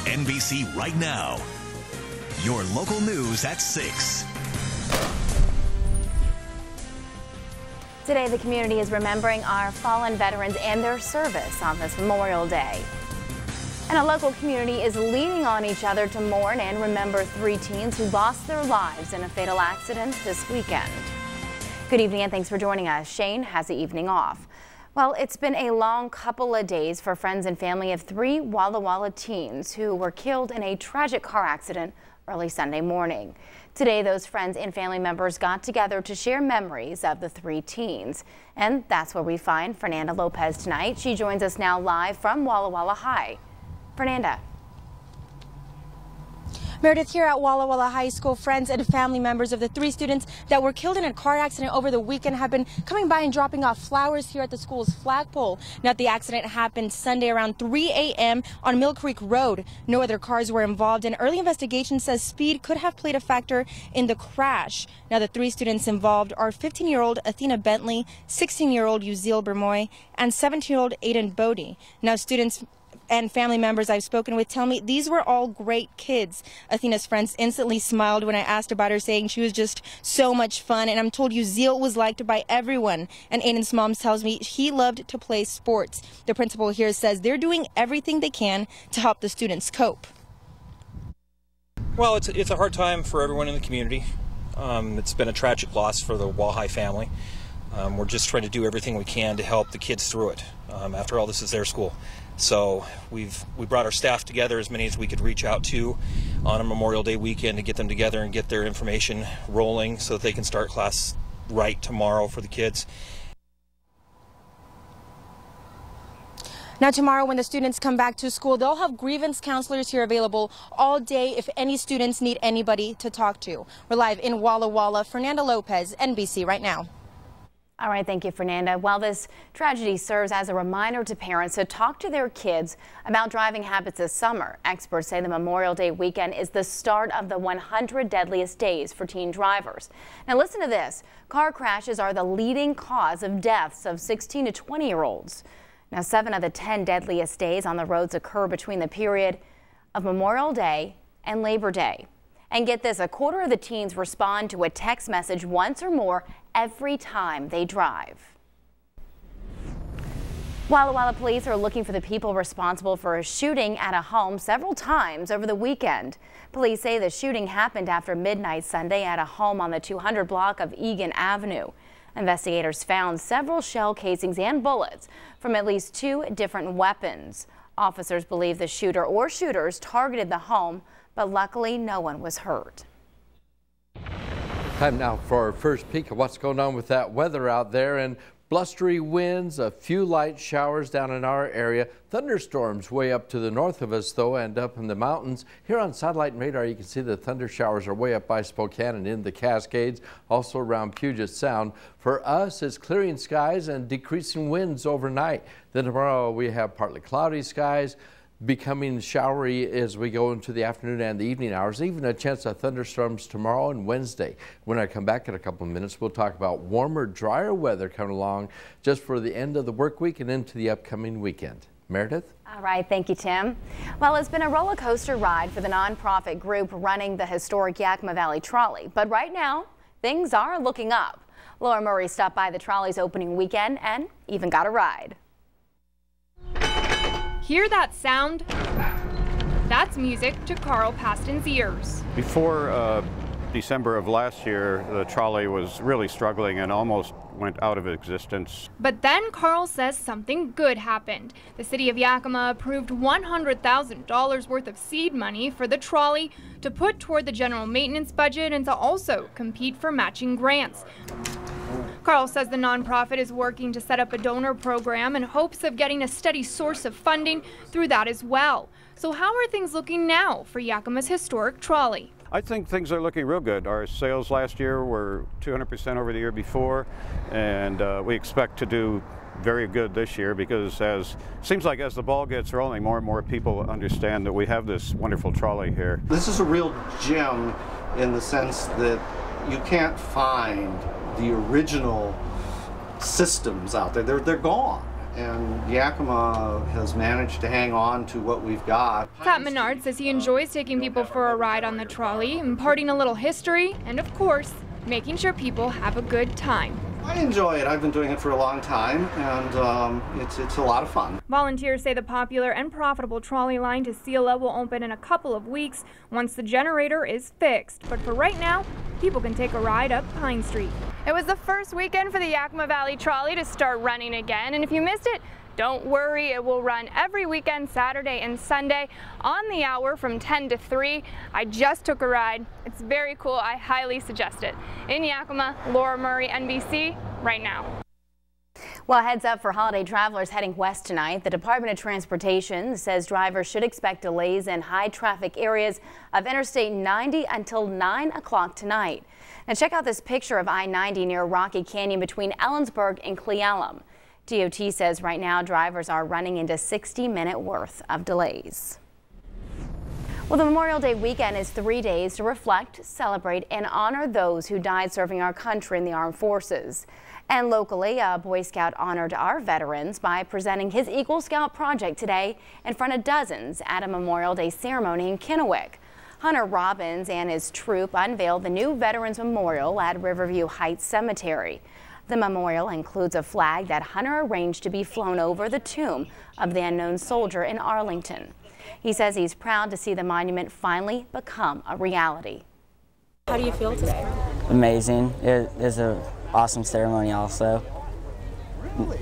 NBC Right Now. Your local news at 6. Today, the community is remembering our fallen veterans and their service on this Memorial Day. And a local community is leaning on each other to mourn and remember 3 teens who lost their lives in a fatal accident this weekend. Good evening and thanks for joining us. Shane has the evening off. Well, it's been a long couple of days for friends and family of 3 Walla Walla teens who were killed in a tragic car accident early Sunday morning. Today, those friends and family members got together to share memories of the 3 teens. And that's where we find Fernanda Lopez tonight. She joins us now live from Walla Walla High. Fernanda. Meredith, here at Walla Walla High School, friends and family members of the 3 students that were killed in a car accident over the weekend have been coming by and dropping off flowers here at the school's flagpole. Now, the accident happened Sunday around 3 a.m. on Mill Creek Road. No other cars were involved, and early investigation says speed could have played a factor in the crash. Now, the 3 students involved are 15-year-old Athena Bentley, 16-year-old Uzil Bermoy, and 17-year-old Aiden Bodie. Now, students and family members I've spoken with tell me these were all great kids. Athena's friends instantly smiled when I asked about her, saying she was just so much fun. And I'm told Uzil was liked by everyone. And Aiden's mom tells me he loved to play sports. The principal here says they're doing everything they can to help the students cope. Well, it's a hard time for everyone in the community. It's been a tragic loss for the Walla High family. We're just trying to do everything we can to help the kids through it. After all, this is their school. So we brought our staff together, as many as we could reach out to on a Memorial Day weekend, to get them together and get their information rolling so that they can start class right tomorrow for the kids. Now, tomorrow when the students come back to school, they'll have grievance counselors here available all day if any students need anybody to talk to. We're live in Walla Walla. Fernanda Lopez, NBC Right Now. All right, thank you, Fernanda. While this tragedy serves as a reminder to parents to talk to their kids about driving habits this summer, experts say the Memorial Day weekend is the start of the 100 deadliest days for teen drivers. Now listen to this. Car crashes are the leading cause of deaths of 16 to 20-year-olds. Now 7 of the 10 deadliest days on the roads occur between the period of Memorial Day and Labor Day. And get this, 1/4 of the teens respond to a text message once or more every time they drive. Walla Walla police are looking for the people responsible for a shooting at a home several times over the weekend. Police say the shooting happened after midnight Sunday at a home on the 200 block of Egan Avenue. Investigators found several shell casings and bullets from at least 2 different weapons. Officers believe the shooter or shooters targeted the home, but luckily no one was hurt. Time now for our first peek at what's going on with that weather out there, and blustery winds, a few light showers down in our area. Thunderstorms way up to the north of us, though, and up in the mountains. Here on satellite and radar, you can see the thunder showers are way up by Spokane and in the Cascades, also around Puget Sound. For us, it's clearing skies and decreasing winds overnight. Then tomorrow we have partly cloudy skies, becoming showery as we go into the afternoon and the evening hours, even a chance of thunderstorms tomorrow and Wednesday. When I come back in a couple of minutes, we'll talk about warmer, drier weather coming along just for the end of the work week and into the upcoming weekend. Meredith? All right, thank you, Tim. Well, it's been a roller coaster ride for the nonprofit group running the historic Yakima Valley Trolley, but right now things are looking up. Laura Murray stopped by the trolley's opening weekend and even got a ride. Hear that sound? That's music to Carl Paston's ears. Before December of last year, the trolley was really struggling and almost went out of existence. But then Carl says something good happened. The city of Yakima approved $100,000 worth of seed money for the trolley to put toward the general maintenance budget and to also compete for matching grants. Carl says the nonprofit is working to set up a donor program in hopes of getting a steady source of funding through that as well. So how are things looking now for Yakima's historic trolley? I think things are looking real good. Our sales last year were 200% over the year before, and we expect to do very good this year because seems like as the ball gets rolling, more and more people understand that we have this wonderful trolley here. This is a real gem in the sense that you can't find the original systems out there. They're gone. and Yakima has managed to hang on to what we've got. Pat Menard says he enjoys taking people for a ride on the trolley, imparting a little history, and of course, making sure people have a good time. I enjoy it. I've been doing it for a long time, and it's a lot of fun. Volunteers say the popular and profitable trolley line to Seala will open in a couple of weeks once the generator is fixed. But for right now, people can take a ride up Pine Street. It was the first weekend for the Yakima Valley Trolley to start running again, and if you missed it, don't worry, it will run every weekend, Saturday and Sunday, on the hour from 10 to 3. I just took a ride. It's very cool. I highly suggest it. In Yakima, Laura Murray, NBC Right Now. Well, heads up for holiday travelers heading west tonight. The Department of Transportation says drivers should expect delays in high traffic areas of Interstate 90 until 9 o'clock tonight. Now check out this picture of I-90 near Rocky Canyon between Ellensburg and Cle Elum. DOT says right now drivers are running into 60-minute worth of delays. Well, the Memorial Day weekend is 3 days to reflect, celebrate, and honor those who died serving our country in the armed forces. And locally, a Boy Scout honored our veterans by presenting his Eagle Scout project today in front of dozens at a Memorial Day ceremony in Kennewick. Hunter Robbins and his troop unveiled the new Veterans Memorial at Riverview Heights Cemetery. The memorial includes a flag that Hunter arranged to be flown over the tomb of the unknown soldier in Arlington. He says he's proud to see the monument finally become a reality. How do you feel today? Amazing. It is an awesome ceremony also.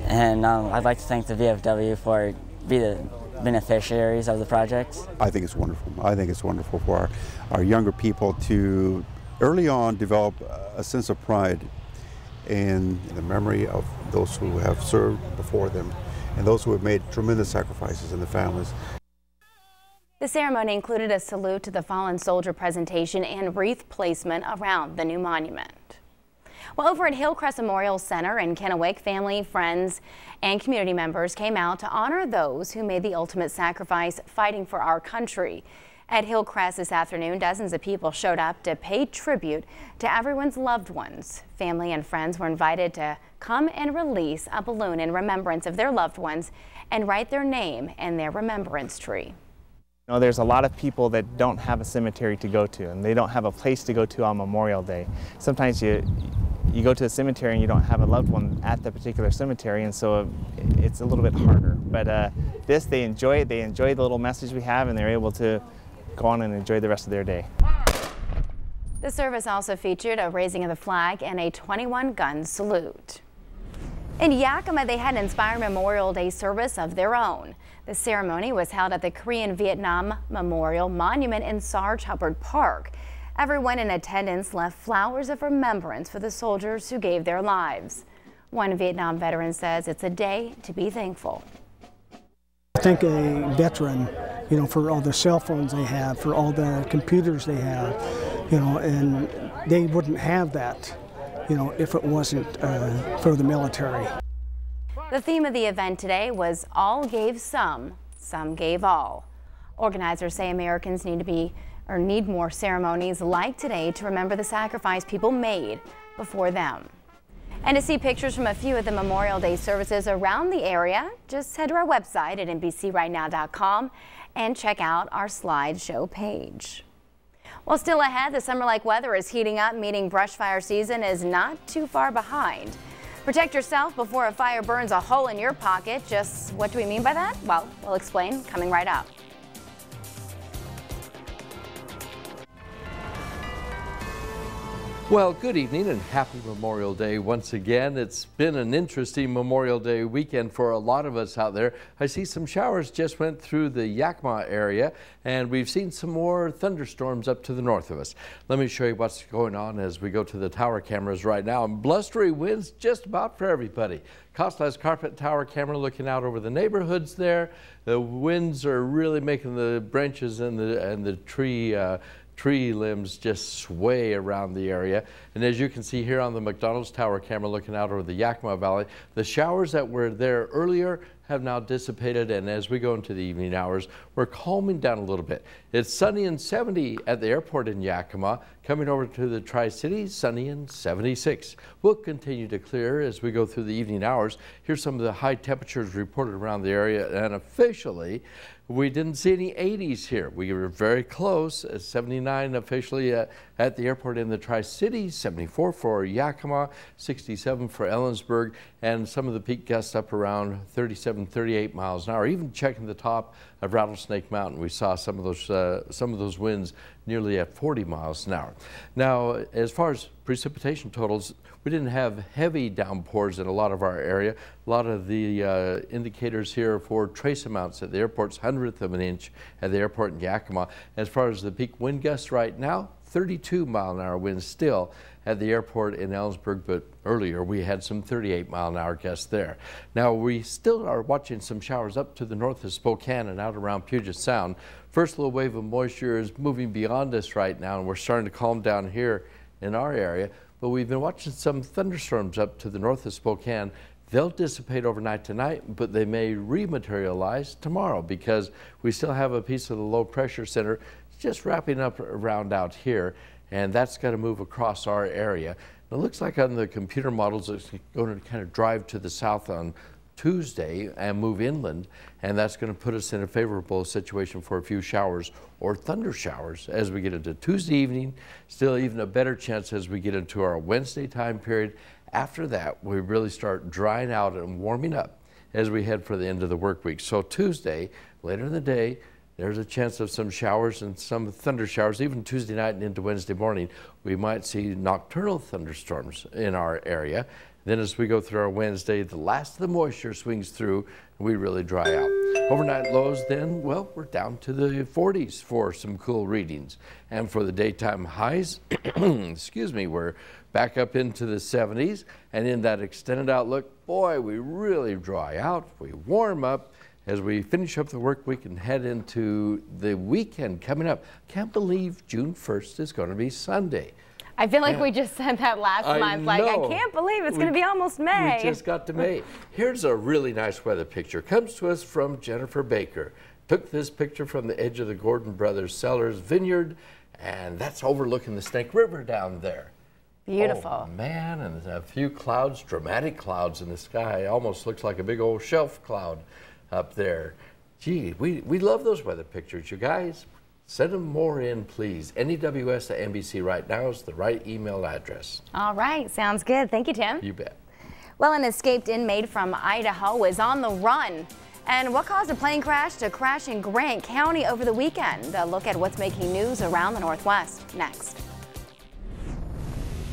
And I'd like to thank the VFW for being the beneficiaries of the project. I think it's wonderful. I think it's wonderful for our younger people to early on develop a sense of pride in the memory of those who have served before them and those who have made tremendous sacrifices in the families. The ceremony included a salute to the fallen soldier presentation and wreath placement around the new monument. Well, over at Hillcrest Memorial Center in Kennewick, family, friends, and community members came out to honor those who made the ultimate sacrifice fighting for our country. At Hillcrest this afternoon, dozens of people showed up to pay tribute to everyone's loved ones. Family and friends were invited to come and release a balloon in remembrance of their loved ones and write their name in their remembrance tree. You know, there's a lot of people that don't have a cemetery to go to, and they don't have a place to go to on Memorial Day. Sometimes you go to a cemetery and you don't have a loved one at the particular cemetery, and so it's a little bit harder. But they enjoy it. They enjoy the little message we have, and they're able to go on and enjoy the rest of their day. The service also featured a raising of the flag and a 21-gun salute. In Yakima, they had an inspired Memorial Day service of their own. The ceremony was held at the Korean-Vietnam Memorial Monument in Sarge Hubbard Park. Everyone in attendance left flowers of remembrance for the soldiers who gave their lives. One Vietnam veteran says it's a day to be thankful. I think a veteran, you know, for all the cell phones they have, for all the computers they have, you know, and they wouldn't have that, you know, if it wasn't for the military. The theme of the event today was all gave some gave all. Organizers say Americans need more ceremonies like today to remember the sacrifice people made before them. And to see pictures from a few of the Memorial Day services around the area, just head to our website at NBCRightNow.com and check out our slideshow page. Well, still ahead, the summer-like weather is heating up, meaning brush fire season is not too far behind. Protect yourself before a fire burns a hole in your pocket. Just what do we mean by that? Well, we'll explain coming right up. Well, good evening and happy Memorial Day once again. It's been an interesting Memorial Day weekend for a lot of us out there. I see some showers just went through the Yakima area, and we've seen some more thunderstorms up to the north of us. Let me show you what's going on as we go to the tower cameras right now. And blustery winds just about for everybody. Costla's Carpet Tower camera looking out over the neighborhoods there. The winds are really making the branches and the tree limbs just sway around the area. And as you can see here on the McDonald's Tower camera looking out over the Yakima Valley, the showers that were there earlier have now dissipated, and as we go into the evening hours, we're calming down a little bit. It's sunny and 70 at the airport in Yakima. Coming over to the Tri-Cities, sunny and 76. We'll continue to clear as we go through the evening hours. Here's some of the high temperatures reported around the area, and officially, we didn't see any 80s here. We were very close, 79 officially at the airport in the Tri-Cities, 74 for Yakima, 67 for Ellensburg, and some of the peak gusts up around 37, 38 miles an hour. Even checking the top of Rattlesnake Mountain, we saw some of those winds nearly at 40 miles an hour. Now, as far as precipitation totals, we didn't have heavy downpours in a lot of our area. A lot of the indicators here for trace amounts at the airport's 100th of an inch at the airport in Yakima. As far as the peak wind gusts right now, 32-mile-an-hour winds still at the airport in Ellensburg, but earlier we had some 38-mile-an-hour gusts there. Now, we still are watching some showers up to the north of Spokane and out around Puget Sound. First little wave of moisture is moving beyond us right now, and we're starting to calm down here in our area, but we've been watching some thunderstorms up to the north of Spokane. They'll dissipate overnight tonight, but they may rematerialize tomorrow because we still have a piece of the low pressure center just wrapping up around out here, and that's got to move across our area. It looks like on the computer models it's going to kind of drive to the south on Tuesday and move inland, and that's going to put us in a favorable situation for a few showers or thunder showers as we get into Tuesday evening. Still even a better chance as we get into our Wednesday time period. After that, we really start drying out and warming up as we head for the end of the work week. So Tuesday, later in the day, there's a chance of some showers and some thunder showers. Even Tuesday night and into Wednesday morning, we might see nocturnal thunderstorms in our area. Then as we go through our Wednesday, the last of the moisture swings through and we really dry out. Overnight lows then, well, we're down to the 40s for some cool readings. And for the daytime highs, excuse me, we're back up into the 70s. And in that extended outlook, boy, we really dry out, we warm up as we finish up the work week and head into the weekend coming up. Can't believe June 1st is going to be Sunday. I feel like we just said that last month. Like, I can't believe it's going to be almost May. We just got to May. Here's a really nice weather picture. Comes to us from Jennifer Baker. Took this picture from the edge of the Gordon Brothers Cellars Vineyard, and that's overlooking the Snake River down there. Beautiful. Oh, man, and a few clouds, dramatic clouds in the sky. It almost looks like a big old shelf cloud up there. Gee, we love those weather pictures, you guys. Send them more in, please. NEWS at NBC Right Now is the right email address. All right, sounds good. Thank you, Tim. You bet. Well, an escaped inmate from Idaho is on the run. And what caused a plane crash to crash in Grant County over the weekend? A look at what's making news around the Northwest next.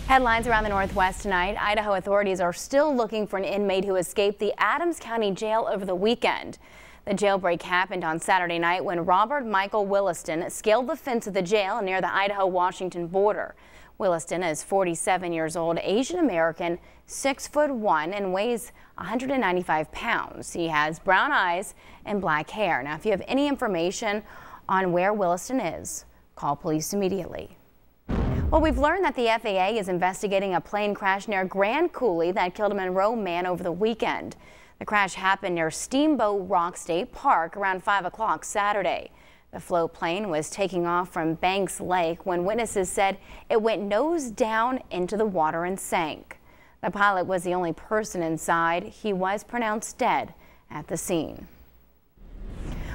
Headlines around the Northwest tonight. Idaho authorities are still looking for an inmate who escaped the Adams County Jail over the weekend. The jailbreak happened on Saturday night when Robert Michael Williston scaled the fence of the jail near the Idaho-Washington border. Williston is 47 years old, Asian American, 6'1", and weighs 195 pounds. He has brown eyes and black hair. Now, if you have any information on where Williston is, call police immediately. Well, we've learned that the FAA is investigating a plane crash near Grand Coulee that killed a Monroe man over the weekend. The crash happened near Steamboat Rock State Park around 5 o'clock Saturday. The float plane was taking off from Banks Lake when witnesses said it went nose down into the water and sank. The pilot was the only person inside. He was pronounced dead at the scene.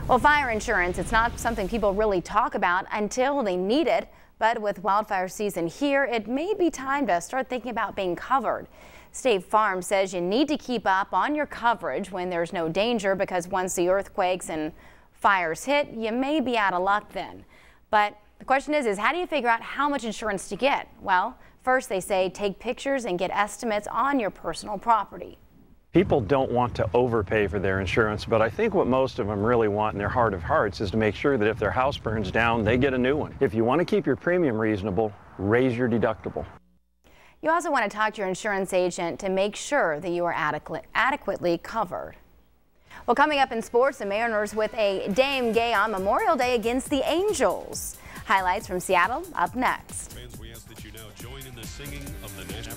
Well, fire insurance, it's not something people really talk about until they need it. But with wildfire season here, it may be time to start thinking about being covered. State Farm says you need to keep up on your coverage when there's no danger, because once the earthquakes and fires hit, you may be out of luck then. But the question is how do you figure out how much insurance to get? Well, first they say take pictures and get estimates on your personal property. People don't want to overpay for their insurance, but I think what most of them really want in their heart of hearts is to make sure that if their house burns down, they get a new one. If you want to keep your premium reasonable, raise your deductible. You also want to talk to your insurance agent to make sure that you are adequately covered. Well, coming up in sports, the Mariners with a Dame Gay on Memorial Day against the Angels. Highlights from Seattle up next. Fans, we ask that you now join in the singing of the national.